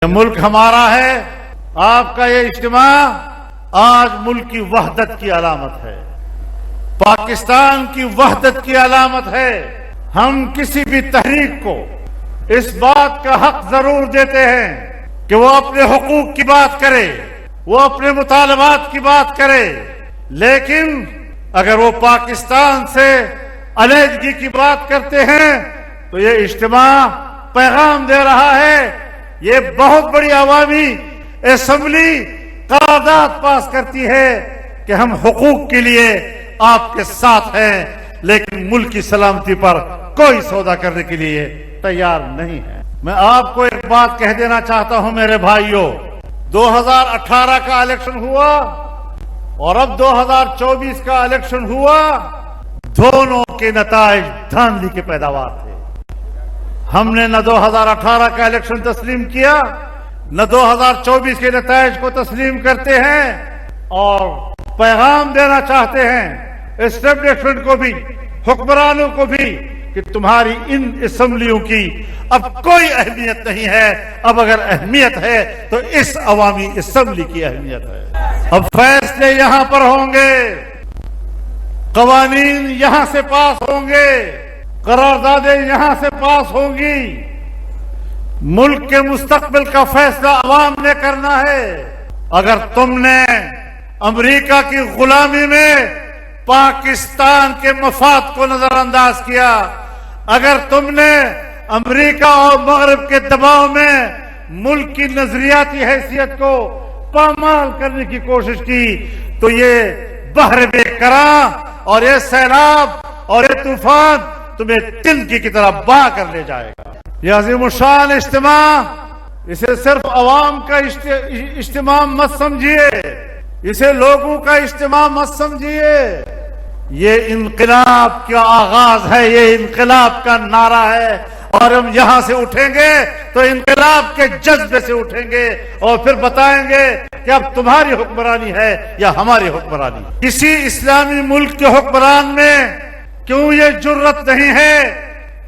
یہ ملک ہمارا ہے. آپ کا یہ اجتماع آج ملک کی وحدت کی علامت ہے، پاکستان کی وحدت کی علامت ہے. ہم کسی بھی تحریک کو اس بات کا حق ضرور دیتے ہیں کہ وہ اپنے حقوق کی بات کرے، وہ اپنے مطالبات کی بات کرے، لیکن اگر وہ پاکستان سے علیحدگی کی بات کرتے ہیں تو یہ اجتماع پیغام دے رہا ہے. یہ بہت بڑی عوامی اسمبلی قرارداد پاس کرتی ہے کہ ہم حقوق کے لیے آپ کے ساتھ ہیں، لیکن ملک کی سلامتی پر کوئی سودا کرنے کے لیے تیار نہیں ہے. میں آپ کو ایک بات کہہ دینا چاہتا ہوں میرے بھائیوں، 2018 کا الیکشن ہوا اور اب 2024 کا الیکشن ہوا، دونوں کے نتائج دھاندلی کی پیداوار تھے. ہم نے نہ 2018 کا الیکشن تسلیم کیا، نہ 2024 کے نتائج کو تسلیم کرتے ہیں، اور پیغام دینا چاہتے ہیں اسٹیبلشمنٹ کو بھی، حکمرانوں کو بھی، کہ تمہاری ان اسمبلیوں کی اب کوئی اہمیت نہیں ہے. اب اگر اہمیت ہے تو اس عوامی اسمبلی کی اہمیت ہے. اب فیصلے یہاں پر ہوں گے، قوانین یہاں سے پاس ہوں گے، قراردادیں یہاں سے پاس ہوں گی. ملک کے مستقبل کا فیصلہ عوام نے کرنا ہے. اگر تم نے امریکہ کی غلامی میں پاکستان کے مفاد کو نظر انداز کیا، اگر تم نے امریکہ اور مغرب کے دباؤ میں ملک کی نظریاتی حیثیت کو پامال کرنے کی کوشش کی، تو یہ بحر بے کراں اور یہ سیلاب اور یہ طوفان تمہیں تنکی کی طرح بہا کر لے جائے گا. یہ عظیم الشان اجتماع، اسے صرف عوام کا اجتماع مت سمجھیے، اسے لوگوں کا اجتماع مت سمجھیے. یہ انقلاب کا آغاز ہے، یہ انقلاب کا نعرہ ہے، اور ہم یہاں سے اٹھیں گے تو انقلاب کے جذبے سے اٹھیں گے اور پھر بتائیں گے کہ اب تمہاری حکمرانی ہے یا ہماری حکمرانی. کسی اسلامی ملک کے حکمران میں کیوں یہ جرت نہیں ہے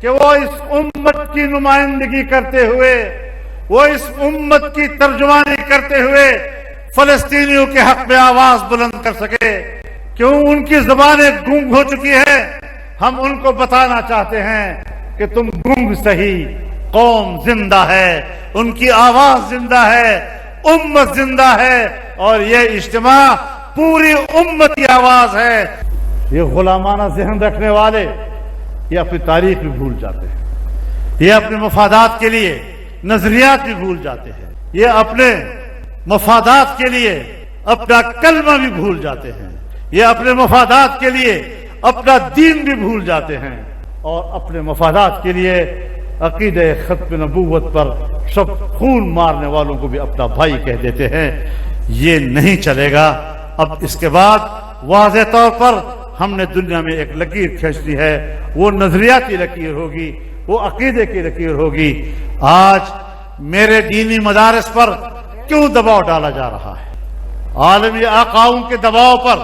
کہ وہ اس امت کی نمائندگی کرتے ہوئے، وہ اس امت کی ترجمانی کرتے ہوئے فلسطینیوں کے حق میں آواز بلند کر سکے؟ کیوں ان کی زبانیں گونگ ہو چکی ہے؟ ہم ان کو بتانا چاہتے ہیں کہ تم گونگ سہی، قوم زندہ ہے، ان کی آواز زندہ ہے، امت زندہ ہے، اور یہ اجتماع پوری امت کی آواز ہے. یہ غلامانہ ذہن رکھنے والے یہ اپنی تاریخ بھی بھول جاتے ہیں، یہ اپنے مفادات کے لیے نظریات بھی بھول جاتے ہیں، یہ اپنے مفادات کے لیے اپنا کلمہ بھی بھول جاتے ہیں، یہ اپنے مفادات کے لیے اپنا دین بھی بھول جاتے ہیں، اور اپنے مفادات کے لیے عقیدہ ختم نبوت پر سب خون مارنے والوں کو بھی اپنا بھائی کہہ دیتے ہیں. یہ نہیں چلے گا. اب اس کے بعد واضح طور پر ہم نے دنیا میں ایک لکیر کھینچ لی ہے، وہ نظریاتی لکیر ہوگی، وہ عقیدے کی لکیر ہوگی. آج میرے دینی مدارس پر کیوں دباؤ ڈالا جا رہا ہے؟ عالمی آقاؤں کے دباؤ پر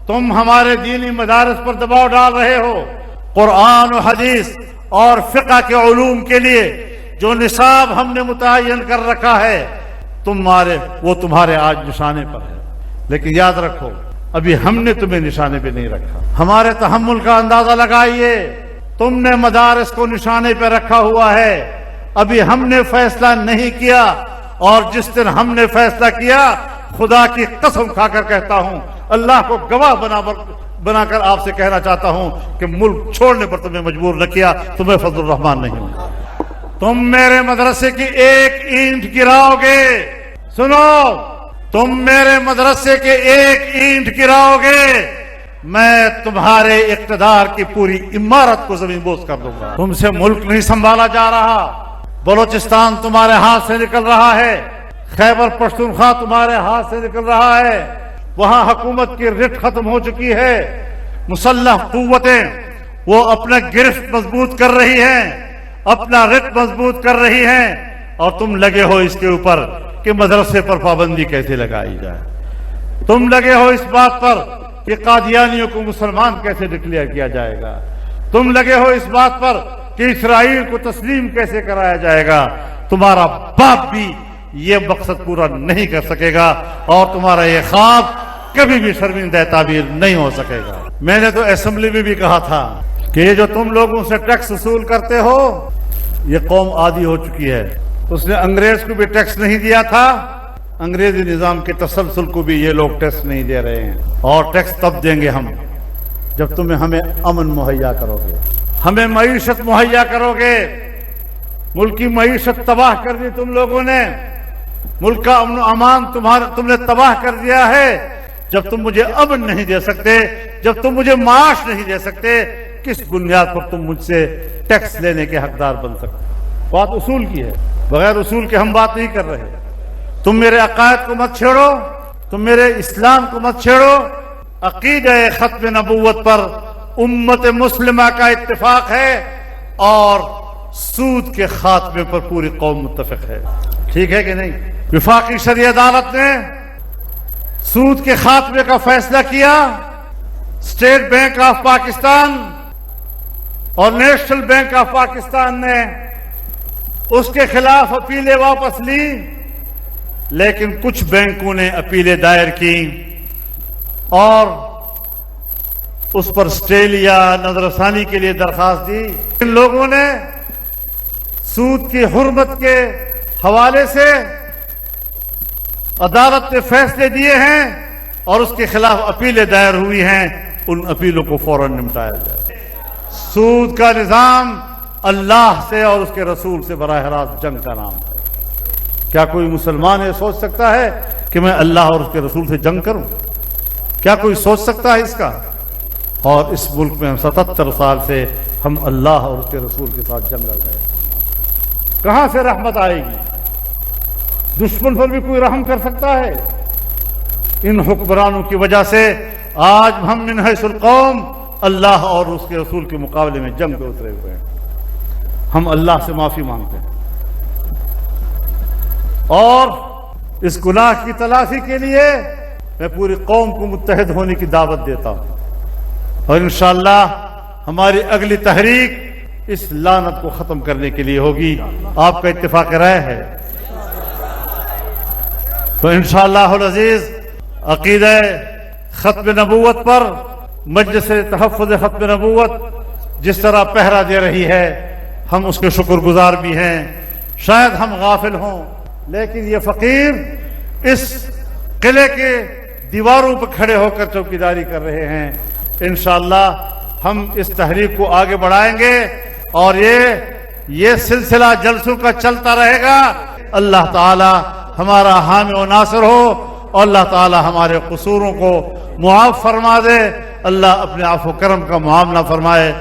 تم ہمارے دینی مدارس پر دباؤ ڈال رہے ہو. قرآن و حدیث اور فقہ کے علوم کے لیے جو نصاب ہم نے متعین کر رکھا ہے وہ تمہارے آج نشانے پر ہے. لیکن یاد رکھو، ابھی ہم نے تمہیں نشانے پہ نہیں رکھا. ہمارے تحمل کا اندازہ لگائیے. تم نے مدارس کو نشانے پہ رکھا ہوا ہے، ابھی ہم نے فیصلہ نہیں کیا، اور جس دن ہم نے فیصلہ کیا، خدا کی قسم کھا کر کہتا ہوں، اللہ کو گواہ بنا کر آپ سے کہنا چاہتا ہوں کہ ملک چھوڑنے پر تمہیں مجبور نہ کیا، تمہیں فضل الرحمان نہیں ہوں. تم میرے مدرسے کی ایک اینٹ گراؤ گے، سنو، تم میرے مدرسے کے ایک اینٹ گراؤ گے، میں تمہارے اقتدار کی پوری عمارت کو زمین بوس کر دوں گا. تم سے ملک نہیں سنبھالا جا رہا. بلوچستان تمہارے ہاتھ سے نکل رہا ہے، خیبر پختونخوا تمہارے ہاتھ سے نکل رہا ہے، وہاں حکومت کی رٹ ختم ہو چکی ہے. مسلح قوتیں وہ اپنا گرفت مضبوط کر رہی ہیں، اپنا رٹ مضبوط کر رہی ہیں، اور تم لگے ہو اس کے اوپر کہ مدرسے پر پابندی کیسے لگائی جائے. تم لگے ہو اس بات پر کہ قادیانیوں کو مسلمان کیسے ڈکلیئر کیا جائے گا. تم لگے ہو اس بات پر کہ اسرائیل کو تسلیم کیسے کرایا جائے گا. تمہارا باپ بھی یہ مقصد پورا نہیں کر سکے گا اور تمہارا یہ خواب کبھی بھی شرمندہ تعبیر نہیں ہو سکے گا۔ میں نے تو اسمبلی میں بھی کہا تھا کہ یہ جو تم لوگوں سے ٹیکس وصول کرتے ہو یہ قوم عادی ہو چکی ہے۔ اس نے انگریز کو بھی ٹیکس نہیں دیا تھا، انگریزی نظام کے تسلسل کو بھی یہ لوگ ٹیکس نہیں دے رہے ہیں، اور ٹیکس تب دیں گے ہم جب تمہیں ہمیں امن مہیا کرو گے، ہمیں معیشت مہیا کرو گے۔ ملک کی معیشت تباہ کر دی تم لوگوں نے، ملک کا امن و امان تم نے تباہ کر دیا ہے۔ جب تم مجھے امن نہیں دے سکتے، جب تم مجھے معاش نہیں دے سکتے، کس بنیاد پر تم مجھ سے ٹیکس لینے کے حقدار بن سکتے؟ بات اصول کی ہے، بغیر اصول کے ہم بات نہیں کر رہے۔ تم میرے عقائد کو مت چھیڑو، تم میرے اسلام کو مت چھیڑو۔ عقیدہ ختم نبوت پر امت مسلمہ کا اتفاق ہے اور سود کے خاتمے پر پوری قوم متفق ہے، ٹھیک ہے کہ نہیں؟ وفاقی شرعی عدالت نے سود کے خاتمے کا فیصلہ کیا، اسٹیٹ بینک آف پاکستان اور نیشنل بینک آف پاکستان نے اس کے خلاف اپیلیں واپس لی، لیکن کچھ بینکوں نے اپیلیں دائر کی اور اس پر اسٹے لیا، نظر ثانی کے لیے درخواست دی۔ ان لوگوں نے سود کی حرمت کے حوالے سے عدالت نے فیصلے دیے ہیں اور اس کے خلاف اپیلیں دائر ہوئی ہیں، ان اپیلوں کو فوراً نمٹایا جائے۔ سود کا نظام اللہ سے اور اس کے رسول سے براہ راست جنگ کا نام ہے۔ کیا کوئی مسلمان یہ سوچ سکتا ہے کہ میں اللہ اور اس کے رسول سے جنگ کروں؟ کیا کوئی سوچ سکتا ہے اس کا؟ اور اس ملک میں 77 سال سے ہم اللہ اور اس کے رسول کے ساتھ جنگ لڑ رہے ہیں۔ کہاں سے رحمت آئے گی؟ دشمن پر بھی کوئی رحم کر سکتا ہے؟ ان حکمرانوں کی وجہ سے آج ہم من حیث القوم اللہ اور اس کے رسول کے مقابلے میں جنگ پہ اترے ہوئے ہیں۔ ہم اللہ سے معافی مانگتے ہیں اور اس گناہ کی تلافی کے لیے میں پوری قوم کو متحد ہونے کی دعوت دیتا ہوں، اور انشاءاللہ ہماری اگلی تحریک اس لعنت کو ختم کرنے کے لیے ہوگی۔ آپ کا اتفاق رائے ہے تو انشاءاللہ العزیز عقیدہ ختم نبوت پر مجلس تحفظ ختم نبوت جس طرح پہرا دے رہی ہے، ہم اس کے شکر گزار بھی ہیں۔ شاید ہم غافل ہوں، لیکن یہ فقیر اس قلعے کے دیواروں پر کھڑے ہو کر چوکیداری کر رہے ہیں۔ انشاءاللہ ہم اس تحریک کو آگے بڑھائیں گے اور یہ سلسلہ جلسوں کا چلتا رہے گا۔ اللہ تعالی ہمارا حامی و ناصر ہو اور اللہ تعالی ہمارے قصوروں کو معاف فرما دے، اللہ اپنے عفو و کرم کا معاملہ فرمائے۔